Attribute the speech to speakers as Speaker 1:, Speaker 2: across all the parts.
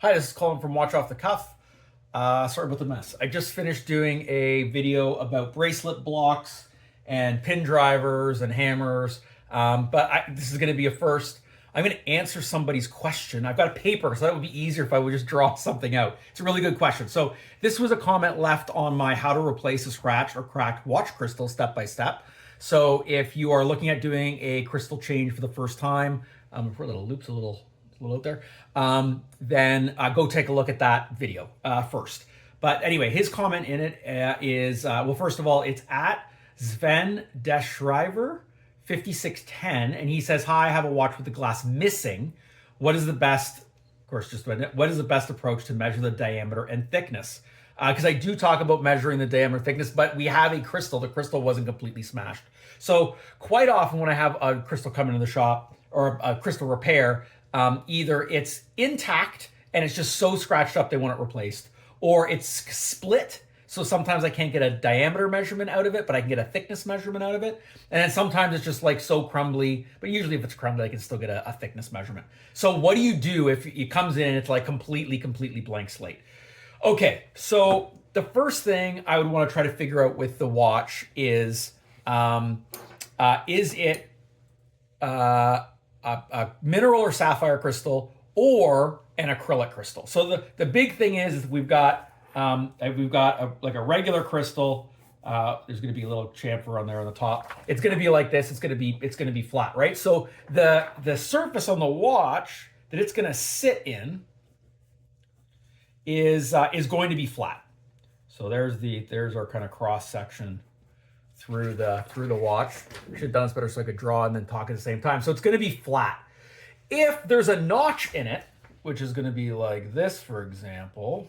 Speaker 1: Hi, this is Colin from Watch Off the Cuff. Sorry about the mess. I just finished doing a video about bracelet blocks and pin drivers and hammers, this is going to be a first. I'm going to answer somebody's question. I've got a paper, so that would be easier if I would just draw something out. It's a really good question. So this was a comment left on my how to replace a scratched or cracked watch crystal step by step. So if you are looking at doing a crystal change for the first time, for a little loops, a little out there, then go take a look at that video first. But anyway, his comment in it is, well, first of all, it's at Sven Deschriver 5610, and he says, hi, I have a watch with the glass missing. What is the best, of course, just what is the best approach to measure the diameter and thickness? Because I do talk about measuring the diameter thickness, but we have a crystal. The crystal wasn't completely smashed. So quite often when I have a crystal come into the shop or a crystal repair, either it's intact and it's just so scratched up they want it replaced, or it's split. So sometimes I can't get a diameter measurement out of it, but I can get a thickness measurement out of it. And then sometimes it's just like so crumbly, but usually if it's crumbly, I can still get a thickness measurement. So what do you do if it comes in and it's like completely blank slate? Okay, so the first thing I would want to try to figure out with the watch is it a mineral or sapphire crystal or an acrylic crystal? So the big thing is we've got like a regular crystal. There's going to be a little chamfer on there on the top. It's going to be like this. It's going to be flat, right? So the surface on the watch that it's going to sit in is going to be flat. So there's our kind of cross section through the watch. Should have done this better so I could draw and then talk at the same time. So it's going to be flat. If there's a notch in it, which is going to be like this, for example,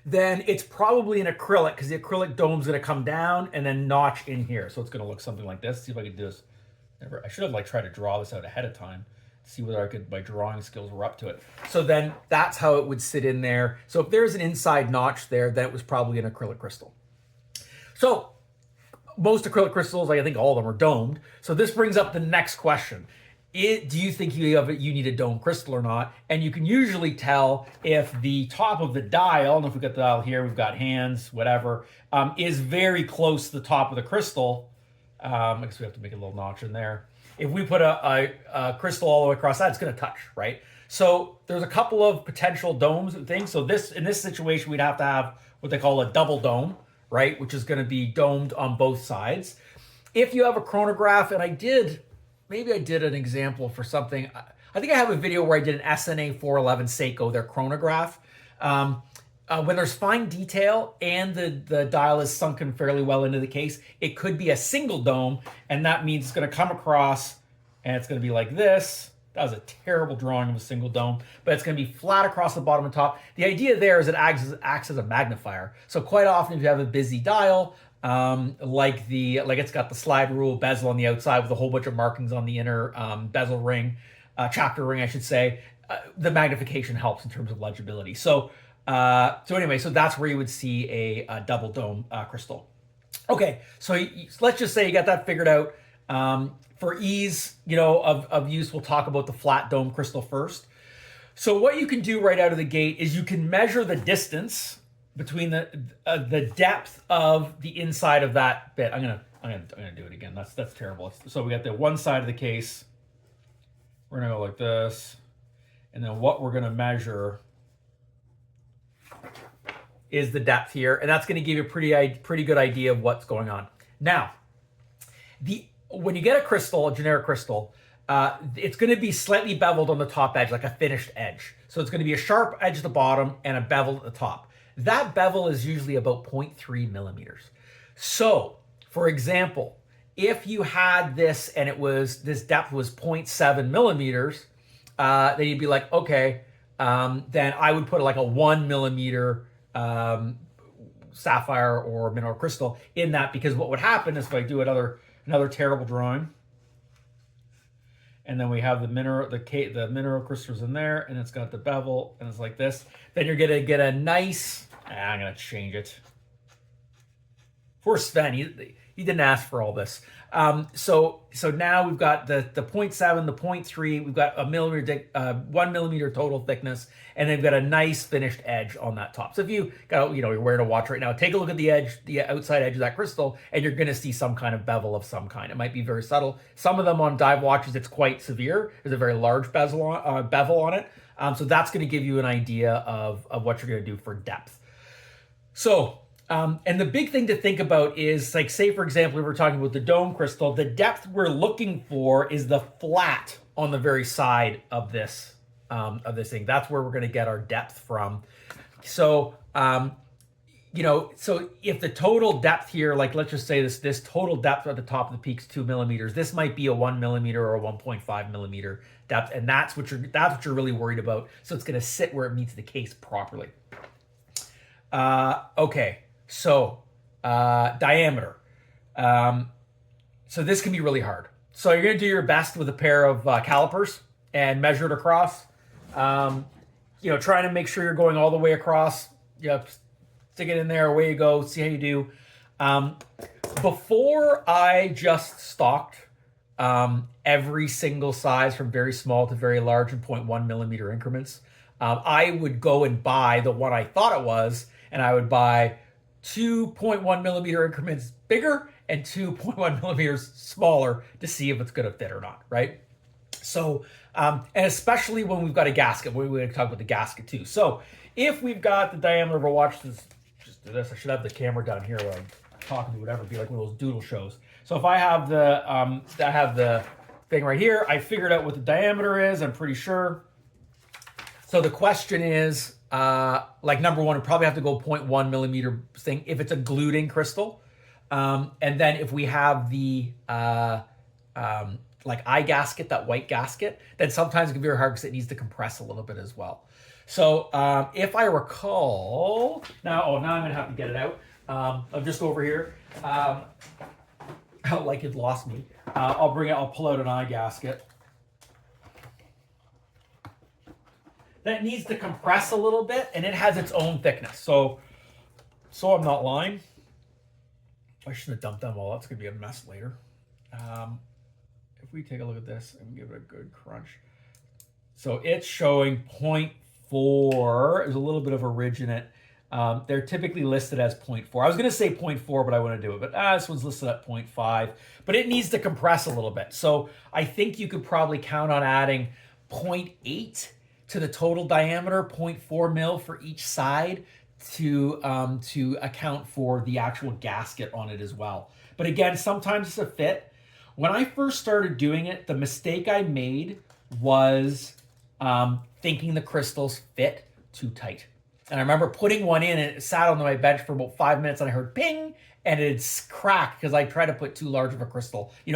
Speaker 1: then it's probably an acrylic, because the acrylic dome's going to come down and then notch in here. So it's going to look something like this. See if I can do this. I should have tried to draw this out ahead of time, see whether my drawing skills were up to it. So then that's how it would sit in there. So if there's an inside notch there, then it was probably an acrylic crystal. So most acrylic crystals, I think all of them are domed. So this brings up the next question. Do you think you need a domed crystal or not? And you can usually tell if the top of the dial, I don't know if we've got the dial here, we've got hands, whatever, is very close to the top of the crystal. I guess we have to make a little notch in there. If we put a crystal all the way across that, it's going to touch, right? So there's a couple of potential domes and things. So in this situation, we'd have to have what they call a double dome, right? Which is going to be domed on both sides. If you have a chronograph, and maybe I did an example for something. I think I have a video where I did an SNA 411 Seiko, their chronograph. When there's fine detail and the dial is sunken fairly well into the case, it could be a single dome, and that means it's going to come across and it's going to be like this. That was a terrible drawing of a single dome, but it's going to be flat across the bottom and top. The idea there is it acts as a magnifier. So quite often if you have a busy dial, like it's got the slide rule bezel on the outside with a whole bunch of markings on the inner bezel ring, chapter ring, I should say, the magnification helps in terms of legibility. So anyway, so that's where you would see a double dome crystal. Okay, so let's just say you got that figured out. For ease, of use, we'll talk about the flat dome crystal first. So what you can do right out of the gate is you can measure the distance between the depth of the inside of that bit. I'm gonna do it again. That's terrible. So we got the one side of the case. We're gonna go like this, and then what we're gonna measure is the depth here, and that's going to give you a pretty good idea of what's going on. Now, when you get a crystal, a generic crystal, it's going to be slightly beveled on the top edge, like a finished edge. So it's going to be a sharp edge at the bottom and a bevel at the top. That bevel is usually about 0.3 millimeters. So, for example, if you had this and this depth was 0.7 millimeters, then you'd be like, okay, then I would put like a 1 millimeter sapphire or mineral crystal in that, because what would happen is if I do another terrible drawing, and then we have the mineral crystals in there, and it's got the bevel, and it's like this, then you're gonna get a nice, I'm gonna change it. Poor Sven, he didn't ask for all this. So now we've got the 0.7, the 0.3. We've got a millimeter, 1 millimeter total thickness, and they've got a nice finished edge on that top. So if you got, you're wearing a watch right now, take a look at the edge, the outside edge of that crystal, and you're going to see some kind of bevel of some kind. It might be very subtle. Some of them on dive watches, it's quite severe. There's a very large bevel on it. So that's going to give you an idea of what you're going to do for depth. So, and the big thing to think about is, like, say, for example, if we're talking about the dome crystal, the depth we're looking for is the flat on the very side of this thing. That's where we're going to get our depth from. So, so if the total depth here, like, let's just say this total depth at the top of the peak is 2 millimeters, this might be a 1 millimeter or a 1.5 millimeter depth, and that's what you're really worried about. So it's going to sit where it meets the case properly. Okay, so diameter. So this can be really hard. So you're going to do your best with a pair of calipers and measure it across. Trying to make sure you're going all the way across. Stick it in there, away you go, see how you do. Before I just stocked every single size from very small to very large in 0.1 millimeter increments, I would go and buy the one I thought it was, and I would buy 2.1 millimeter increments bigger and 2.1 millimeters smaller to see if it's going to fit or not, right? So, and especially when we've got a gasket, we're going to talk about the gasket too. So if we've got the diameter of our watch, just do this, I should have the camera down here while I'm talking to whatever, be like one of those doodle shows. So if I have the thing right here, I figured out what the diameter is, I'm pretty sure. So the question is, number one, we probably have to go 0.1 millimeter thing if it's a glued in crystal. And then if we have the eye gasket, that white gasket, then sometimes it can be very hard because it needs to compress a little bit as well. So if I recall, now I'm going to have to get it out. I'm just over here. Like it lost me. I'll pull out an eye gasket. That needs to compress a little bit, and it has its own thickness. So I'm not lying. I shouldn't have dumped them all. That's going to be a mess later. If we take a look at this and give it a good crunch. So it's showing 0.4. There's a little bit of a ridge in it. They're typically listed as 0.4. I was going to say 0.4, but I want to do it. But this one's listed at 0.5. But it needs to compress a little bit. So I think you could probably count on adding 0.8 to the total diameter, 0.4 mil for each side to account for the actual gasket on it as well. But again, sometimes it's a fit. When I first started doing it, the mistake I made was thinking the crystals fit too tight. And I remember putting one in and it sat on my bench for about 5 minutes and I heard ping and it's cracked because I tried to put too large of a crystal. You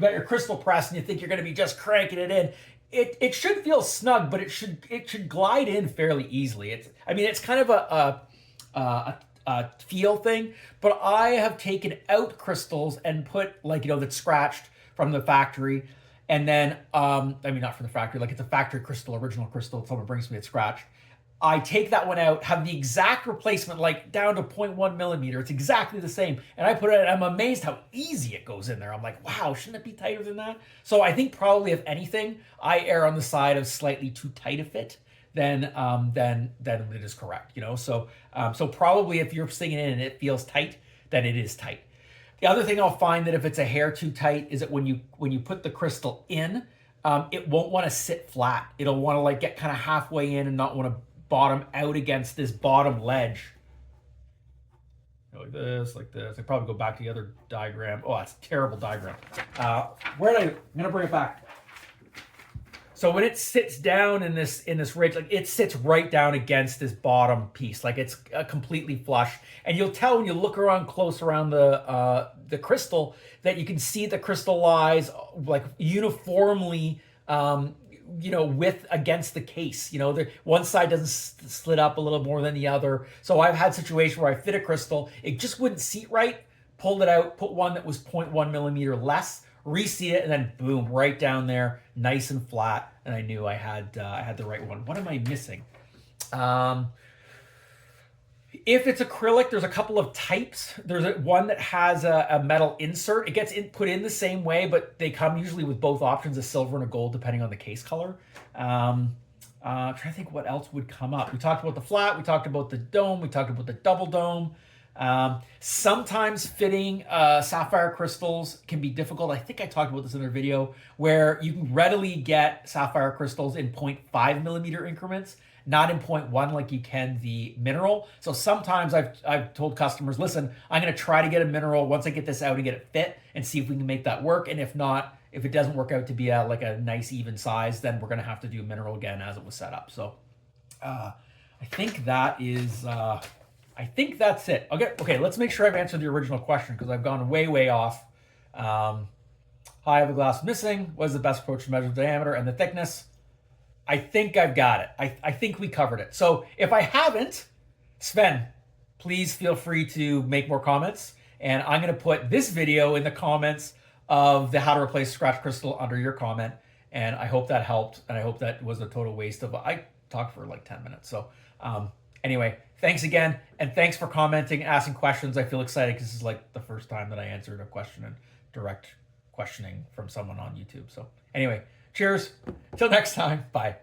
Speaker 1: got your crystal press and you think you're going to be just cranking it in. It should feel snug, but it should glide in fairly easily. It's kind of a feel thing, but I have taken out crystals and put that's scratched from the factory, and then not from the factory, like it's a factory crystal, original crystal. Someone brings me it scratched. I take that one out, have the exact replacement, like down to 0.1 millimeter. It's exactly the same. And I put it in, I'm amazed how easy it goes in there. I'm like, wow, shouldn't it be tighter than that? So I think probably, if anything, I err on the side of slightly too tight a fit than it is correct, So probably if you're sticking it in and it feels tight, then it is tight. The other thing I'll find that if it's a hair too tight is that when you put the crystal in, it won't want to sit flat. It'll want to get kind of halfway in and not want to bottom out against this bottom ledge. Like this. I probably go back to the other diagram. Oh, that's a terrible diagram. I'm gonna bring it back. So when it sits down in this ridge, it sits right down against this bottom piece, it's completely flush. And you'll tell when you look around close around the crystal that you can see the crystal lies uniformly width against the case. One side doesn't slit up a little more than the other. So I've had situations where I fit a crystal, it just wouldn't seat right, pulled it out, put one that was 0.1 millimeter less, reseat it, and then boom, right down there, nice and flat. And I knew I had the right one. What am I missing? If it's acrylic, there's a couple of types. There's one that has a metal insert. It gets put in the same way, but they come usually with both options, a silver and a gold, depending on the case color. I'm trying to think what else would come up. We talked about the flat. We talked about the dome. We talked about the double dome. Sometimes fitting sapphire crystals can be difficult. I think I talked about this in a video where you can readily get sapphire crystals in 0.5 millimeter increments, not in 0.1 like you can the mineral. So sometimes I've told customers, listen, I'm going to try to get a mineral once I get this out and get it fit and see if we can make that work. And if not, if it doesn't work out to be like a nice even size, then we're going to have to do a mineral again as it was set up. So I think that is... I think that's it. Okay, let's make sure I've answered the original question because I've gone way off. High of the glass missing. What is the best approach to measure the diameter and the thickness? I think I've got it. I think we covered it. So if I haven't, Sven, please feel free to make more comments. And I'm going to put this video in the comments of the how to replace scratch crystal under your comment. And I hope that helped. And I hope that was a total waste of... I talked for like 10 minutes. So anyway, thanks again. And thanks for commenting, asking questions. I feel excited because this is like the first time that I answered a question and direct questioning from someone on YouTube. So anyway, cheers. Till next time. Bye.